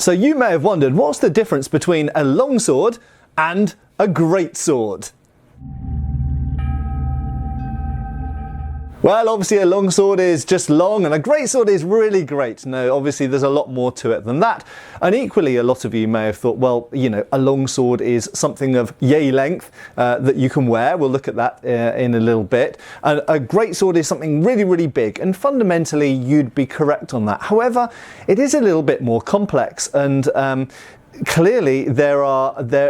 So you may have wondered, what's the difference between a longsword and a greatsword? Well, obviously a longsword is just long and a greatsword is really great. No, obviously there's a lot more to it than that. And equally, a lot of you may have thought, well, you know, a longsword is something of yay length that you can wear. We'll look at that in a little bit. And a greatsword is something really, really big. And fundamentally, you'd be correct on that. However, it is a little bit more complex, and clearly there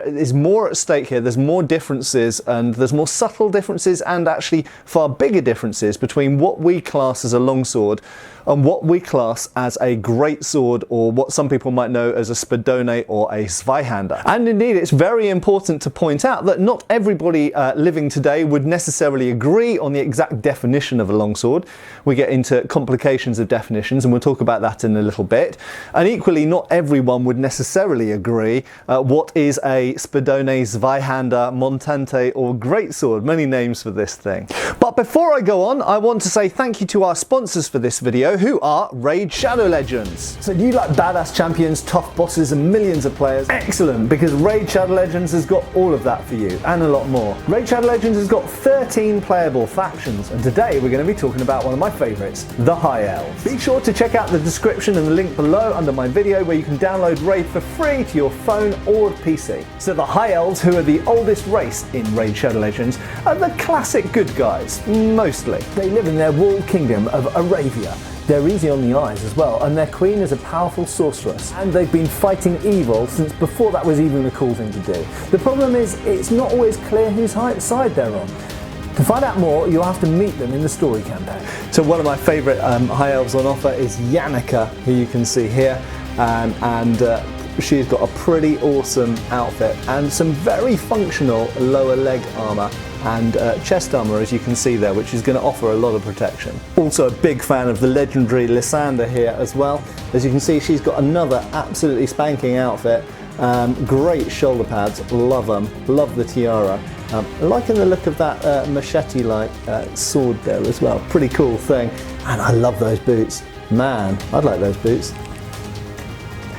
is more at stake here. There's more differences, and there's more subtle differences, and actually far bigger differences between what we class as a longsword and what we class as a greatsword, or what some people might know as a spadone or a zweihander. And indeed, it's very important to point out that not everybody living today would necessarily agree on the exact definition of a longsword. We get into complications of definitions, and we'll talk about that in a little bit. And equally, not everyone would necessarily agree what is a spadone, zweihander, montante or greatsword. Many names for this thing. But before I go on, I want to say thank you to our sponsors for this video, who are Raid Shadow Legends. So do you like badass champions, tough bosses and millions of players? Excellent, because Raid Shadow Legends has got all of that for you and a lot more. Raid Shadow Legends has got 13 playable factions, and today we're going to be talking about one of my favourites, the High Elves. Be sure to check out the description and the link below under my video where you can download Raid for free to your phone or PC. So the High Elves, who are the oldest race in Raid Shadow Legends, are the classic good guys, mostly. They live in their walled kingdom of Aravia. They're easy on the eyes as well, and their queen is a powerful sorceress, and they've been fighting evil since before that was even a cool thing to do. The problem is, it's not always clear whose side they're on. To find out more, you'll have to meet them in the story campaign. So one of my favourite High Elves on offer is Yannicka, who you can see here, and she's got a pretty awesome outfit and some very functional lower leg armour and chest armour, as you can see there, which is going to offer a lot of protection. Also a big fan of the legendary Lysander here as well. As you can see, she's got another absolutely spanking outfit. Great shoulder pads, love them, love the tiara. Liking the look of that machete-like sword there as well, pretty cool thing. And I love those boots. Man, I'd like those boots.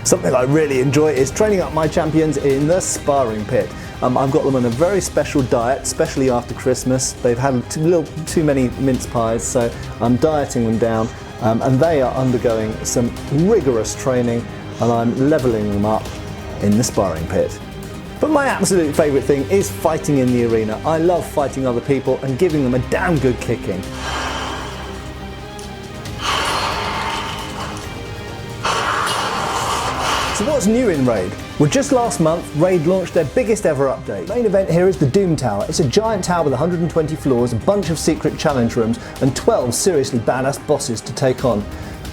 Something I really enjoy is training up my champions in the sparring pit. I've got them on a very special diet, especially after Christmas. They've had a little too many mince pies, so I'm dieting them down, and they are undergoing some rigorous training, and I'm levelling them up in the sparring pit. But my absolute favourite thing is fighting in the arena. I love fighting other people and giving them a damn good kicking. So what's new in Raid? Well, just last month, Raid launched their biggest ever update. The main event here is the Doom Tower. It's a giant tower with 120 floors, a bunch of secret challenge rooms, and 12 seriously badass bosses to take on.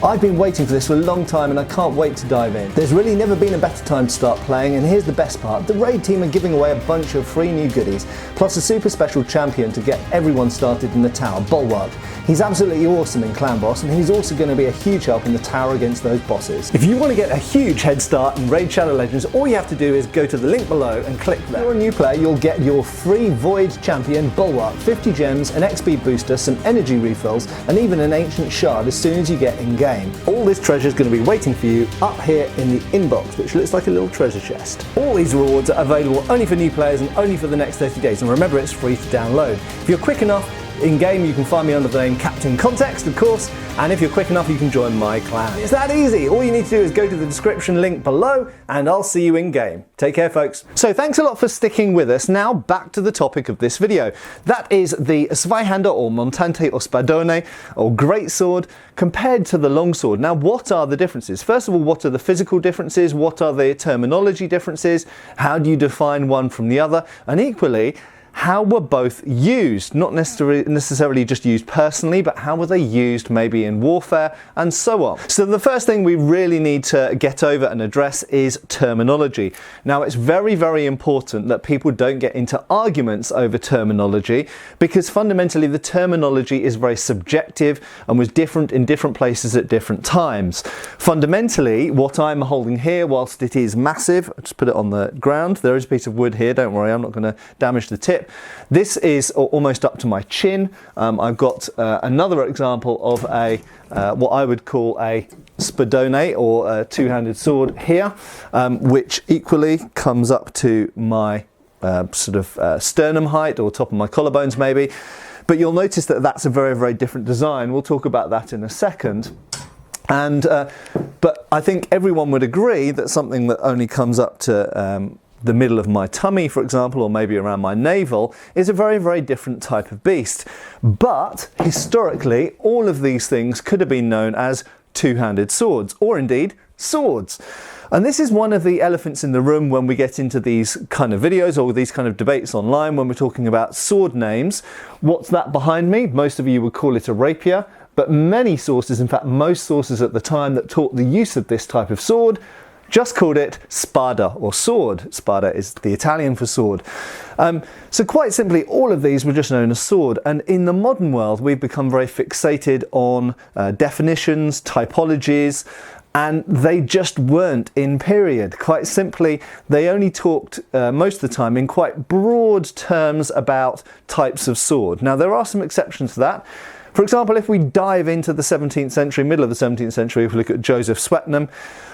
I've been waiting for this for a long time, and I can't wait to dive in. There's really never been a better time to start playing, and here's the best part. The Raid team are giving away a bunch of free new goodies, plus a super special champion to get everyone started in the tower, Bulwark. He's absolutely awesome in Clan Boss, and he's also going to be a huge help in the tower against those bosses. If you want to get a huge head start in Raid Shadow Legends, all you have to do is go to the link below and click there. If you're a new player, you'll get your free Void champion, Bulwark, 50 gems, an XP booster, some energy refills, and even an ancient shard as soon as you get in game. All this treasure is going to be waiting for you up here in the inbox, which looks like a little treasure chest. All these rewards are available only for new players and only for the next 30 days, and remember, it's free to download. If you're quick enough, in game you can find me under the name Captain Context, of course, and if you're quick enough you can join my clan. It's that easy. All you need to do is go to the description link below, and I'll see you in game. Take care, folks. So thanks a lot for sticking with us. Now back to the topic of this video. That is the zweihander or montante or spadone or greatsword compared to the longsword. Now what are the differences? First of all, what are the physical differences? What are the terminology differences? How do you define one from the other? And equally, how were both used? Not necessarily just used personally, but how were they used maybe in warfare and so on. So the first thing we really need to get over and address is terminology. Now it's very, very important that people don't get into arguments over terminology, because fundamentally the terminology is very subjective and was different in different places at different times. Fundamentally, what I'm holding here, whilst it is massive, I'll just put it on the ground. There is a piece of wood here, don't worry, I'm not going to damage the tip. hip. This is almost up to my chin. I've got another example of a what I would call a spadone, or a two-handed sword here, which equally comes up to my sternum height, or top of my collarbones maybe. But you'll notice that that's a very, very different design. We'll talk about that in a second. And but I think everyone would agree that something that only comes up to the middle of my tummy, for example, or maybe around my navel, is a very, very different type of beast. But historically, all of these things could have been known as two-handed swords, or indeed swords. And this is one of the elephants in the room when we get into these kind of videos or these kind of debates online when we're talking about sword names. What's that behind me? Most of you would call it a rapier, but many sources, in fact most sources at the time that taught the use of this type of sword, just called it spada, or sword. Spada is the Italian for sword. So quite simply, all of these were just known as sword. And in the modern world, we've become very fixated on definitions, typologies, and they just weren't in period. Quite simply, they only talked most of the time in quite broad terms about types of sword. Now, there are some exceptions to that. For example, if we dive into the 17th century, middle of the 17th century, if we look at Joseph Swetnam,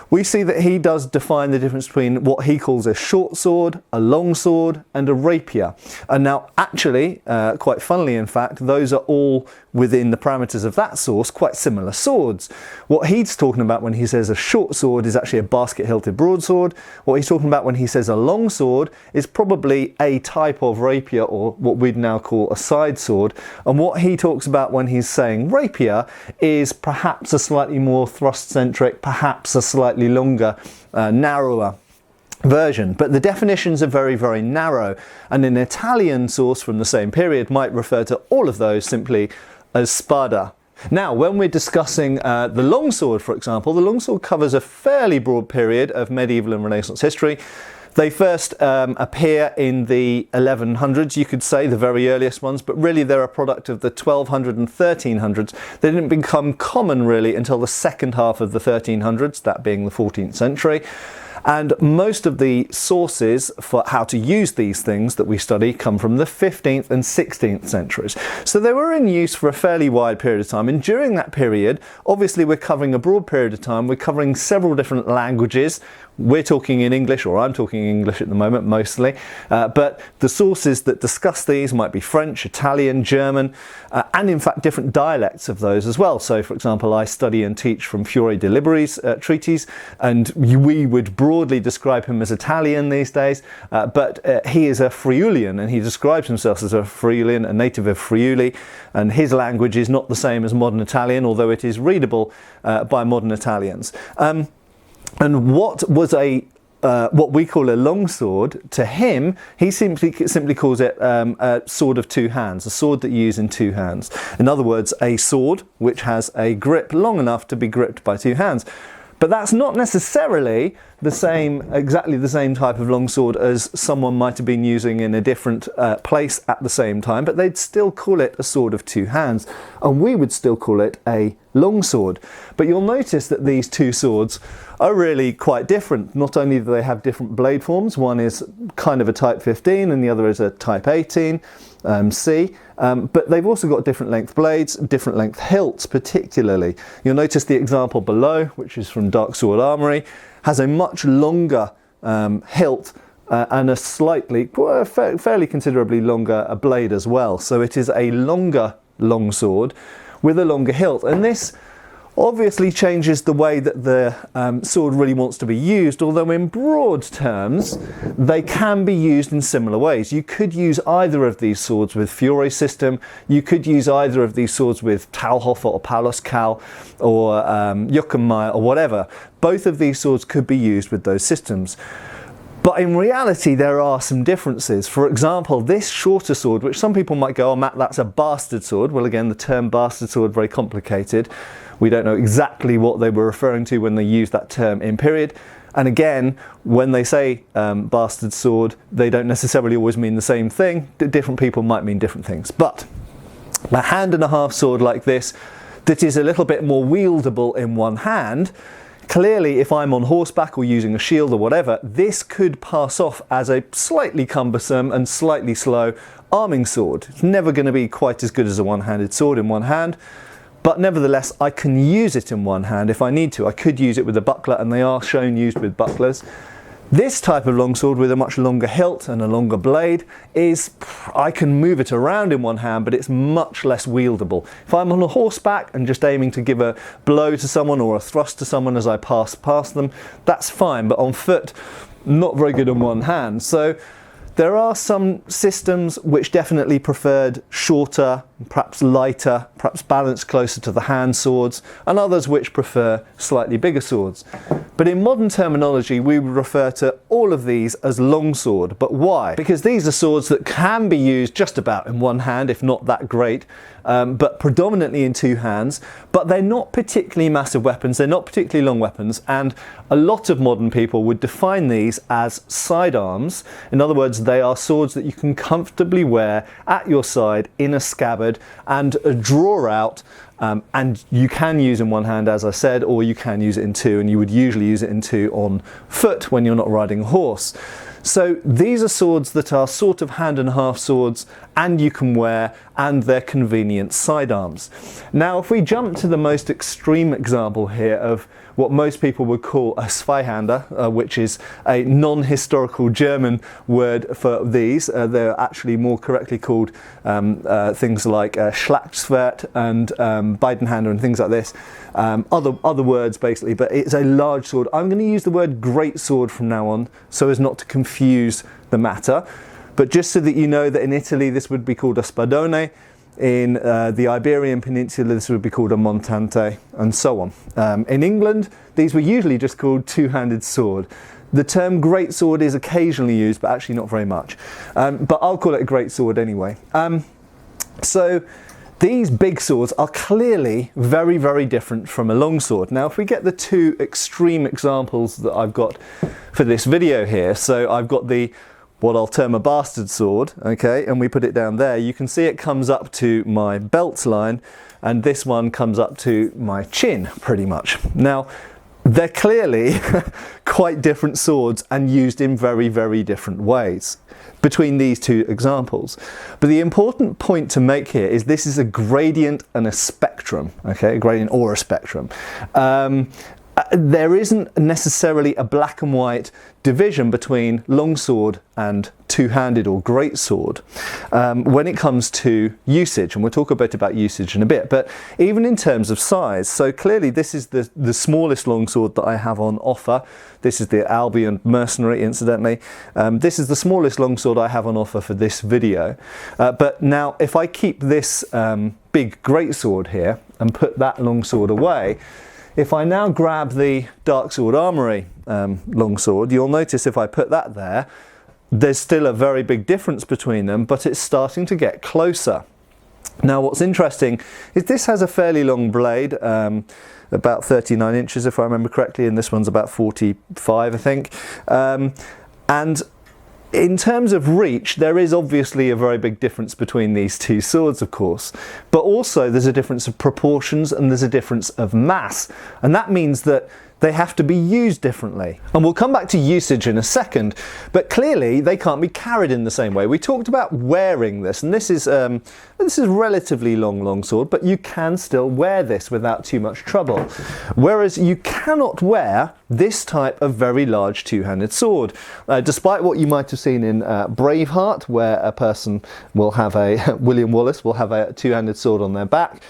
we see that he does define the difference between what he calls a short sword, a long sword, and a rapier. And now, actually, quite funnily in fact, those are all within the parameters of that source quite similar swords. What he's talking about when he says a short sword is actually a basket-hilted broadsword. What he's talking about when he says a long sword is probably a type of rapier, or what we'd now call a side sword. And what he talks about when he's saying rapier is perhaps a slightly more thrust-centric, perhaps a slightly longer, narrower version. But the definitions are very, very narrow, and an Italian source from the same period might refer to all of those simply as spada. Now, when we're discussing the longsword, for example, the longsword covers a fairly broad period of medieval and Renaissance history. They first appear in the 1100s, you could say, the very earliest ones, but really they're a product of the 1200s and 1300s. They didn't become common really until the second half of the 1300s, that being the 14th century. And most of the sources for how to use these things that we study come from the 15th and 16th centuries. So they were in use for a fairly wide period of time. And during that period, obviously we're covering a broad period of time. We're covering several different languages. We're talking in English, or I'm talking English at the moment mostly, but the sources that discuss these might be French, Italian, German, and in fact different dialects of those as well. So for example, I study and teach from Fiore de Liberi's treatise, and we would broadly describe him as Italian these days, but he is a Friulian, and he describes himself as a Friulian, a native of Friuli, and his language is not the same as modern Italian, although it is readable by modern Italians. And what was what we call a longsword, to him, he simply calls it a sword of two hands, a sword that you use in two hands. In other words, a sword which has a grip long enough to be gripped by two hands. But that's not necessarily exactly the same type of longsword as someone might have been using in a different place at the same time, but they'd still call it a sword of two hands, and we would still call it a longsword. But you'll notice that these two swords are really quite different. Not only do they have different blade forms, one is kind of a type 15 and the other is a type 18 C, but they've also got different length blades, different length hilts particularly. You'll notice the example below, which is from Dark Sword Armory, has a much longer hilt and a fairly considerably longer blade as well. So it is a longer longsword with a longer hilt, and this obviously changes the way that the sword really wants to be used, although in broad terms they can be used in similar ways. You could use either of these swords with Fiore system, you could use either of these swords with Talhofer or Paulus Cal or Juckenmeyer or whatever. Both of these swords could be used with those systems. But in reality, there are some differences. For example, this shorter sword, which some people might go, oh Matt, that's a bastard sword. Well, again, the term bastard sword, very complicated. We don't know exactly what they were referring to when they used that term in period. And again, when they say bastard sword, they don't necessarily always mean the same thing. Different people might mean different things. But a hand and a half sword like this, that is a little bit more wieldable in one hand, clearly, if I'm on horseback or using a shield or whatever, this could pass off as a slightly cumbersome and slightly slow arming sword. It's never going to be quite as good as a one-handed sword in one hand, but nevertheless I can use it in one hand if I need to. I could use it with a buckler, and they are shown used with bucklers. This type of longsword with a much longer hilt and a longer blade I can move it around in one hand, but it's much less wieldable. If I'm on a horseback and just aiming to give a blow to someone or a thrust to someone as I pass past them, that's fine, but on foot, not very good in one hand. So there are some systems which definitely preferred shorter, perhaps lighter, perhaps balanced closer to the hand swords, and others which prefer slightly bigger swords. But in modern terminology, we would refer to all of these as longsword. But why? Because these are swords that can be used just about in one hand, if not that great, but predominantly in two hands. But they're not particularly massive weapons, they're not particularly long weapons, and a lot of modern people would define these as sidearms. In other words, they are swords that you can comfortably wear at your side in a scabbard and draw out, and you can use in one hand, as I said, or you can use it in two, and you would usually use it in two on foot when you're not riding a horse. So these are swords that are sort of hand and half swords, and you can wear, and they're convenient sidearms. Now, if we jump to the most extreme example here of what most people would call a zweihander, which is a non-historical German word for these. They're actually more correctly called things like Schlachtschwert and Beidenhander and things like this. Other words basically, but it's a large sword. I'm going to use the word greatsword from now on so as not to confuse the matter. But just so that you know that in Italy this would be called a spadone, in the Iberian Peninsula this would be called a montante, and so on. In England these were usually just called two-handed sword. The term greatsword is occasionally used, but actually not very much. But I'll call it a greatsword anyway. So these big swords are clearly very, very different from a longsword. Now, if we get the two extreme examples that I've got for this video here, so I've got what I'll term a bastard sword, okay, and we put it down there, you can see it comes up to my belt line, and this one comes up to my chin, pretty much. Now, they're clearly quite different swords and used in very, very different ways between these two examples. But the important point to make here is this is a gradient and a spectrum, okay, a gradient or a spectrum. There isn't necessarily a black and white division between longsword and two-handed or greatsword when it comes to usage, and we'll talk a bit about usage in a bit, but even in terms of size. So clearly this is the smallest longsword that I have on offer. This is the Albion Mercenary, incidentally. This is the smallest longsword I have on offer for this video. But now if I keep this big greatsword here and put that longsword away, if I now grab the Darksword Armory longsword, you'll notice if I put that there, there's still a very big difference between them, but it's starting to get closer. Now, what's interesting is this has a fairly long blade, about 39 inches if I remember correctly, and this one's about 45, I think. And in terms of reach, there is obviously a very big difference between these two swords, of course, but also there's a difference of proportions and there's a difference of mass, and that means that they have to be used differently. And we'll come back to usage in a second, but clearly they can't be carried in the same way. We talked about wearing this, and this is relatively long sword, but you can still wear this without too much trouble. Whereas you cannot wear this type of very large two-handed sword. Despite what you might have seen in Braveheart, where a person will have William Wallace will have a two-handed sword on their back,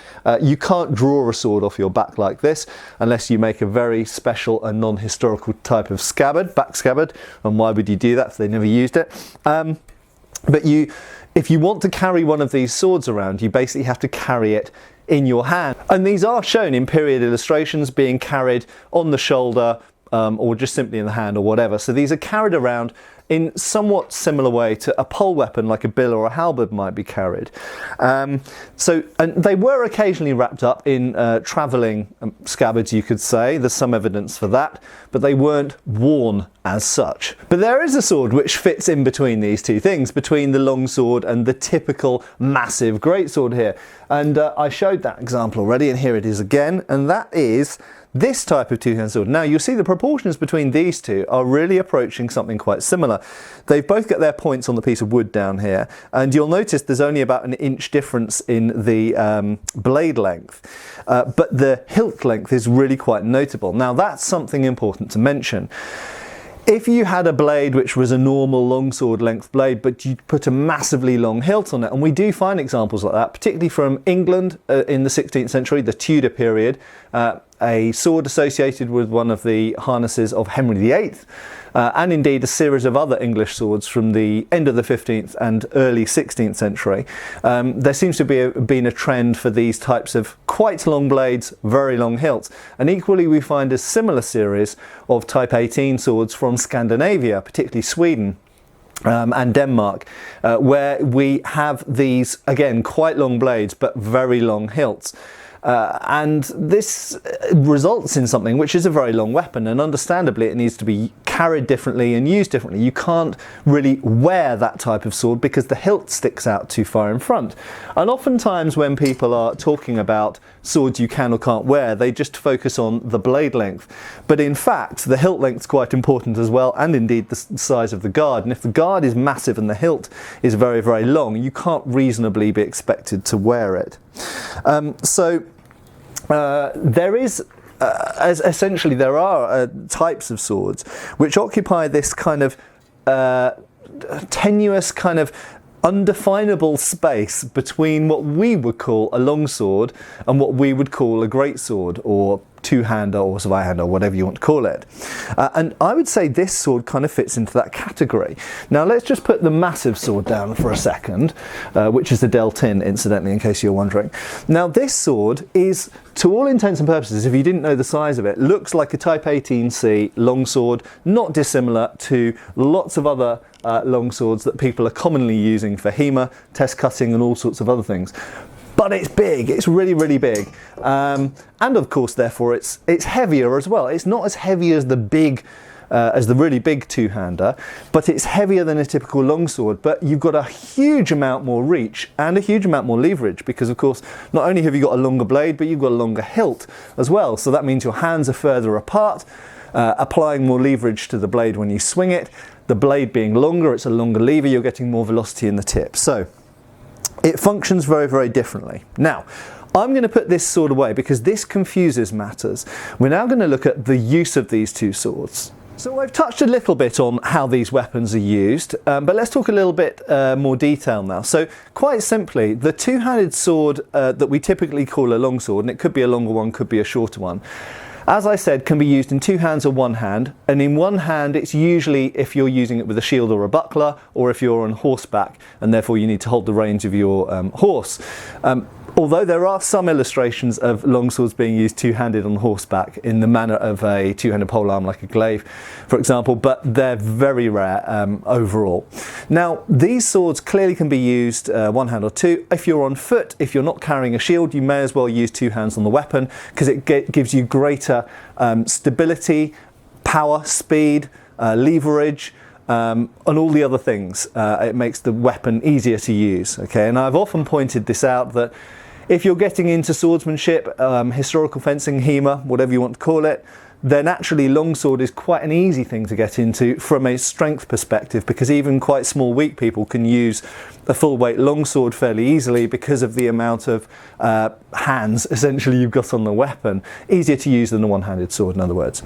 you can't draw a sword off your back like this unless you make a very special and non-historical type of scabbard, back scabbard, and why would you do that if they never used it? But if you want to carry one of these swords around, you basically have to carry it in your hand. And these are shown in period illustrations being carried on the shoulder or just simply in the hand or whatever. So these are carried around in somewhat similar way to a pole weapon like a bill or a halberd might be carried. And they were occasionally wrapped up in travelling scabbards, you could say. There's some evidence for that, but they weren't worn as such. But there is a sword which fits in between these two things, between the long sword and the typical massive greatsword here. And I showed that example already, and here it is again, and that is this type of two-handed sword. Now you'll see the proportions between these two are really approaching something quite similar. They've both got their points on the piece of wood down here, and you'll notice there's only about an inch difference in the blade length, but the hilt length is really quite notable. Now that's something important to mention. If you had a blade which was a normal longsword length blade, but you put a massively long hilt on it, and we do find examples like that, particularly from England in the 16th century, the Tudor period, a sword associated with one of the harnesses of Henry VIII, and indeed a series of other English swords from the end of the 15th and early 16th century. There seems to be been a trend for these types of quite long blades, very long hilts, and equally we find a similar series of Type 18 swords from Scandinavia, particularly Sweden. And Denmark, where we have these, again, quite long blades but very long hilts. And this results in something which is a very long weapon, and understandably it needs to be carried differently and used differently. You can't really wear that type of sword because the hilt sticks out too far in front. And oftentimes when people are talking about swords you can or can't wear, they just focus on the blade length. But in fact, the hilt length is quite important as well, and indeed the size of the guard. And if the guard is massive and the hilt is very, very long, you can't reasonably be expected to wear it. There is essentially there are types of swords which occupy this kind of tenuous, kind of undefinable space between what we would call a longsword and what we would call a greatsword, or two-hander, or zweihander, or whatever you want to call it. And I would say this sword kind of fits into that category. Now let's just put the massive sword down for a second, which is the Deltin, incidentally, in case you're wondering. Now this sword is, to all intents and purposes, if you didn't know the size of it, looks like a Type 18C longsword, not dissimilar to lots of other longswords that people are commonly using for HEMA, test cutting and all sorts of other things. But it's big, it's really, really big. And of course, therefore, it's heavier as well. It's not as heavy as the really big two-hander, but it's heavier than a typical longsword. But you've got a huge amount more reach and a huge amount more leverage, because of course, not only have you got a longer blade, but you've got a longer hilt as well. So that means your hands are further apart, applying more leverage to the blade when you swing it. The blade being longer, it's a longer lever, you're getting more velocity in the tip. So it functions very, very differently. Now, I'm going to put this sword away because this confuses matters. We're now going to look at the use of these two swords. So I've touched a little bit on how these weapons are used, but let's talk a little bit more detail now. So quite simply, the two-handed sword that we typically call a longsword, and it could be a longer one, could be a shorter one, as I said, can be used in two hands or one hand, and in one hand it's usually if you're using it with a shield or a buckler, or if you're on horseback and therefore you need to hold the reins of your horse. Although there are some illustrations of longswords being used two-handed on horseback in the manner of a two-handed polearm like a glaive, for example, but they're very rare overall. Now, these swords clearly can be used one hand or two. If you're on foot, if you're not carrying a shield, you may as well use two hands on the weapon, because it gives you greater stability, power, speed, leverage, and all the other things. It makes the weapon easier to use. Okay, and I've often pointed this out, that if you're getting into swordsmanship, historical fencing, HEMA, whatever you want to call it, then actually longsword is quite an easy thing to get into from a strength perspective, because even quite small, weak people can use a full weight longsword fairly easily because of the amount of hands essentially you've got on the weapon. Easier to use than a one-handed sword, in other words.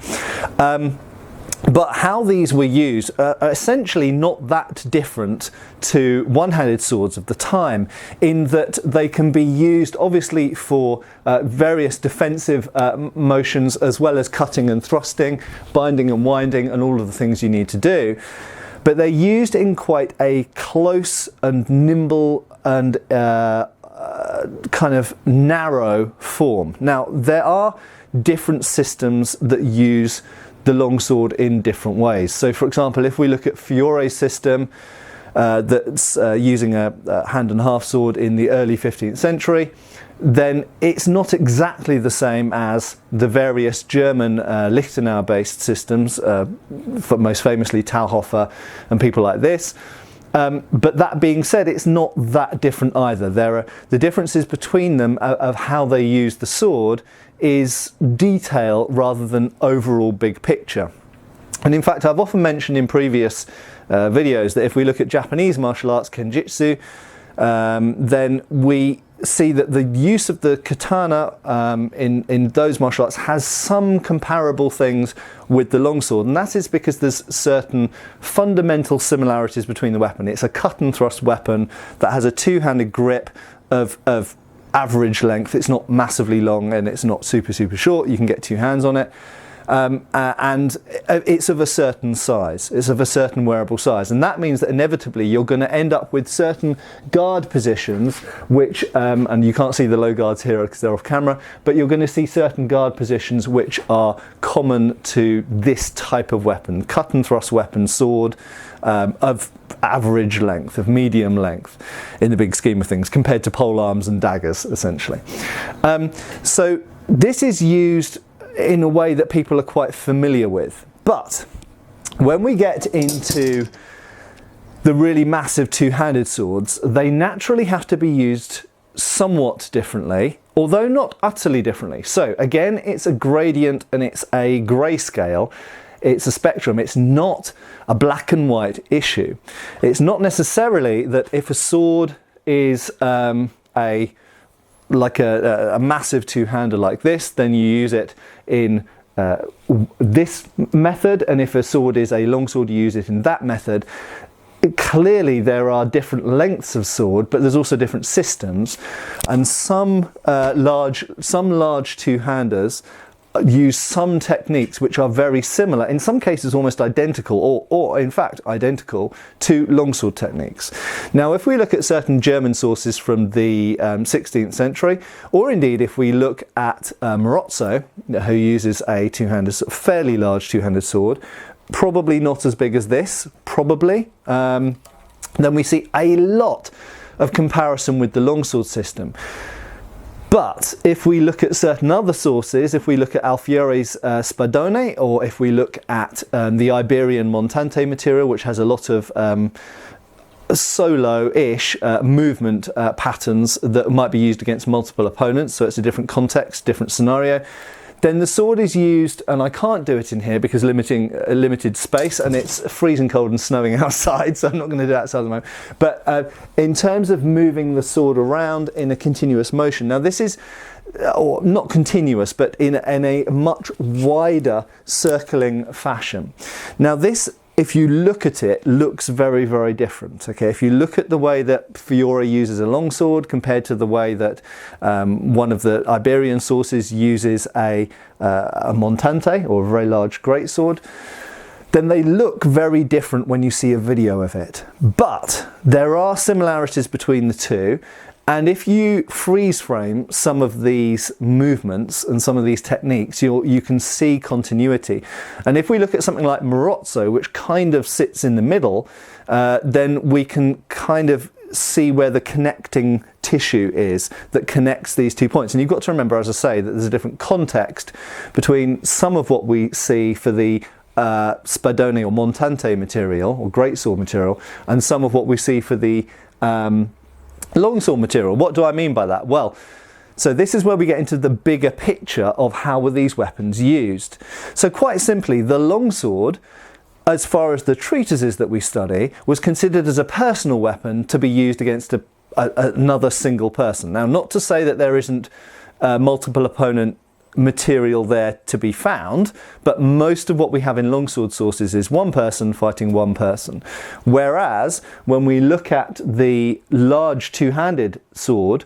But how these were used are essentially not that different to one-handed swords of the time, in that they can be used obviously for various defensive motions, as well as cutting and thrusting, binding and winding, and all of the things you need to do. But they're used in quite a close and nimble and kind of narrow form. Now, there are different systems that use the longsword in different ways. So for example, if we look at Fiore's system that's using a hand and half sword in the early 15th century, then it's not exactly the same as the various German Lichtenau based systems, most famously Talhofer and people like this. But that being said, it's not that different either. The differences between them of how they use the sword is detail rather than overall big picture. And in fact, I've often mentioned in previous videos that if we look at Japanese martial arts, kenjutsu, then we see that the use of the katana in those martial arts has some comparable things with the longsword, and that is because there's certain fundamental similarities between the weapon. It's a cut and thrust weapon that has a two-handed grip of average length. It's not massively long and it's not super short. You can get two hands on it. And it's of a certain size, it's of a certain wearable size, and that means that inevitably you're going to end up with certain guard positions which, and you can't see the low guards here because they're off camera, but you're going to see certain guard positions which are common to this type of weapon, cut and thrust weapon, sword, of average length, of medium length in the big scheme of things, compared to pole arms and daggers essentially. So this is used in a way that people are quite familiar with. But when we get into the really massive two-handed swords, they naturally have to be used somewhat differently, although not utterly differently. So again, it's a gradient and it's a grayscale. It's a spectrum. It's not a black and white issue. It's not necessarily that if a sword is a massive two-hander like this, then you use it in this method, and if a sword is a longsword, you use it in that method. Clearly there are different lengths of sword, but there's also different systems, and some large two-handers use some techniques which are very similar, in some cases almost identical, or in fact identical to longsword techniques. Now if we look at certain German sources from the 16th century, or indeed if we look at Marozzo, who uses a two-handed, fairly large two-handed sword, probably not as big as this, probably, then we see a lot of comparison with the longsword system. But if we look at certain other sources, if we look at Alfiere's spadone, or if we look at the Iberian montante material, which has a lot of solo-ish movement patterns that might be used against multiple opponents, so it's a different context, different scenario, then the sword is used, and I can't do it in here because limited space, and it's freezing cold and snowing outside, so I'm not going to do it outside at the moment. But in terms of moving the sword around in a continuous motion, now this is, or not continuous, but in a much wider circling fashion. Now this, if you look at it, looks very different. Okay, if you look at the way that Fiore uses a longsword compared to the way that one of the Iberian sources uses a montante, or a very large greatsword, then they look very different when you see a video of it. But there are similarities between the two. And if you freeze frame some of these movements and some of these techniques, you can see continuity. And if we look at something like Marozzo, which kind of sits in the middle, then we can kind of see where the connecting tissue is that connects these 2 points. And you've got to remember, as I say, that there's a different context between some of what we see for the spadone or montante material, or greatsword material, and some of what we see for the longsword material. What do I mean by that? Well, so this is where we get into the bigger picture of how were these weapons used. So quite simply, the longsword, as far as the treatises that we study, was considered as a personal weapon to be used against another single person. Now, not to say that there isn't multiple opponent material there to be found, but most of what we have in longsword sources is one person fighting one person. Whereas when we look at the large two-handed sword,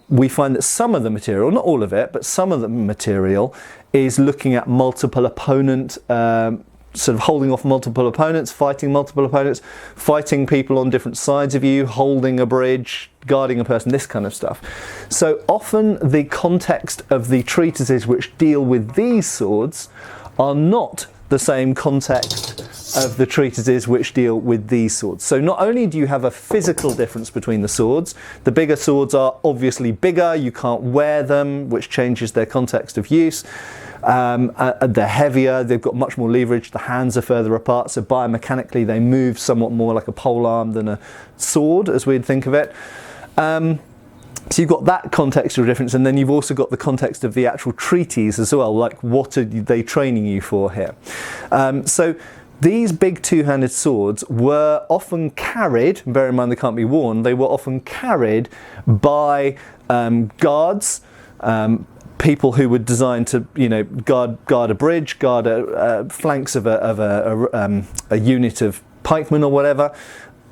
we find that some of the material, not all of it, but some of the material is looking at multiple opponent, sort of holding off multiple opponents, fighting people on different sides of you, holding a bridge, guarding a person, this kind of stuff. So often the context of the treatises which deal with these swords are not the same context of the treatises which deal with these swords. So not only do you have a physical difference between the swords, the bigger swords are obviously bigger, you can't wear them, which changes their context of use. They're heavier, they've got much more leverage, the hands are further apart, so biomechanically they move somewhat more like a pole arm than a sword, as we'd think of it. So you've got that contextual difference, and then you've also got the context of the actual treatise as well, like what are they training you for here. So these big two-handed swords were often carried, bear in mind they can't be worn, they were often carried by guards, people who were designed to, you know, guard a bridge, guard flanks of a unit of pikemen or whatever.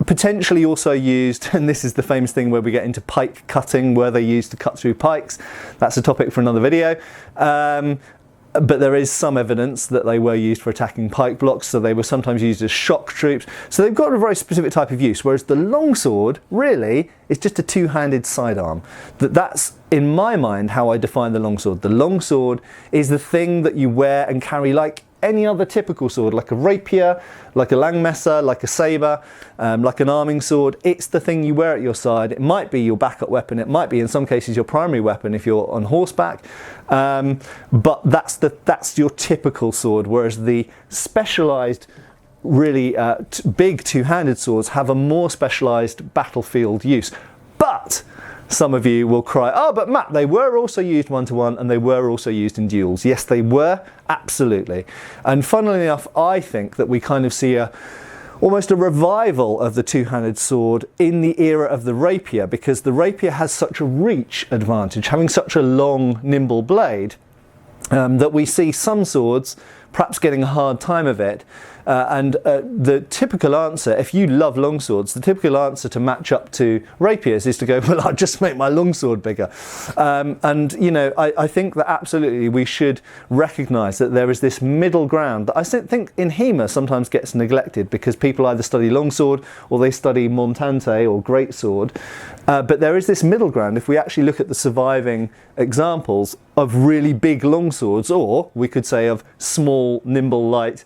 Potentially also used, and this is the famous thing where we get into pike cutting, were they used to cut through pikes? That's a topic for another video. But there is some evidence that they were used for attacking pike blocks, so they were sometimes used as shock troops. So they've got a very specific type of use, whereas the longsword really is just a two-handed sidearm. That's, in my mind, how I define the longsword. The longsword is the thing that you wear and carry like any other typical sword, like a rapier, like a langmesser, like a sabre, like an arming sword. It's the thing you wear at your side. It might be your backup weapon. It might be, in some cases, your primary weapon if you're on horseback. But that's your typical sword, whereas the specialised, really big two-handed swords have a more specialised battlefield use. But some of you will cry, oh, but Matt, they were also used one-to-one and they were also used in duels. Yes, they were, absolutely. And funnily enough, I think that we kind of see almost a revival of the two-handed sword in the era of the rapier, because the rapier has such a reach advantage, having such a long, nimble blade, that we see some swords perhaps getting a hard time of it. The typical answer, if you love longswords, the typical answer to match up to rapiers is to go, well, I'll just make my longsword bigger. And, you know, I think that absolutely we should recognise that there is this middle ground that I think in HEMA sometimes gets neglected, because people either study longsword or they study montante or greatsword. But there is this middle ground if we actually look at the surviving examples of really big longswords, or we could say of small, nimble, light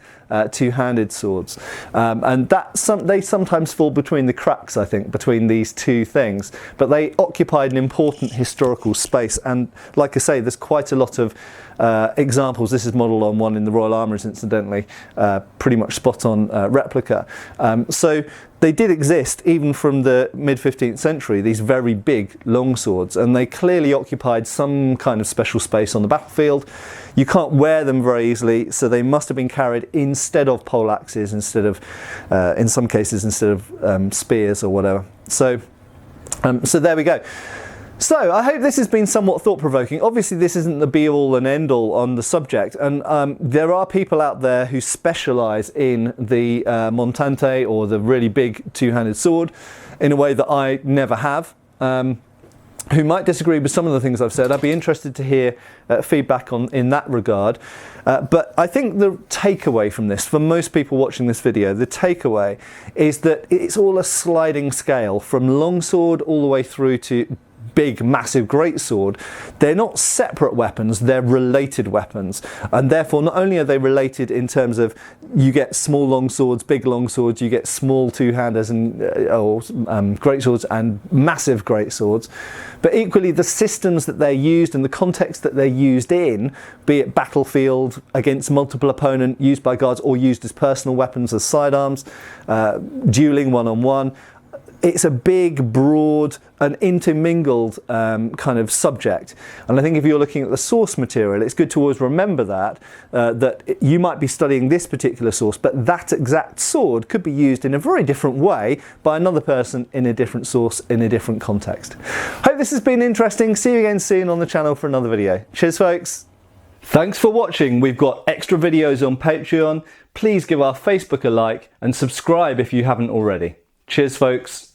two-handed swords. And they sometimes fall between the cracks, I think, between these two things. But they occupied an important historical space. And like I say, there's quite a lot of examples. This is modelled on one in the Royal Armouries, incidentally, pretty much spot-on replica. So they did exist even from the mid-15th century, these very big long swords, and they clearly occupied some kind of special space on the battlefield. You can't wear them very easily, so they must have been carried instead of poleaxes, instead of, in some cases, instead of spears or whatever. So there we go. So I hope this has been somewhat thought-provoking. Obviously this isn't the be-all and end-all on the subject, and there are people out there who specialise in the montante, or the really big two-handed sword, in a way that I never have, who might disagree with some of the things I've said. I'd be interested to hear feedback in that regard. But I think the takeaway from this, for most people watching this video, the takeaway is that it's all a sliding scale, from longsword all the way through to big, massive greatsword. They're not separate weapons, they're related weapons. And therefore, not only are they related in terms of you get small long swords, big long swords, you get small two-handers and greatswords and massive greatswords, but equally the systems that they're used and the context that they're used in, be it battlefield against multiple opponent, used by guards, or used as personal weapons as sidearms, dueling one-on-one. It's a big, broad and intermingled kind of subject. And I think if you're looking at the source material, it's good to always remember that you might be studying this particular source, but that exact sword could be used in a very different way by another person in a different source, in a different context. Hope this has been interesting. See you again soon on the channel for another video. Cheers, folks. Thanks for watching. We've got extra videos on Patreon. Please give our Facebook a like and subscribe if you haven't already. Cheers, folks.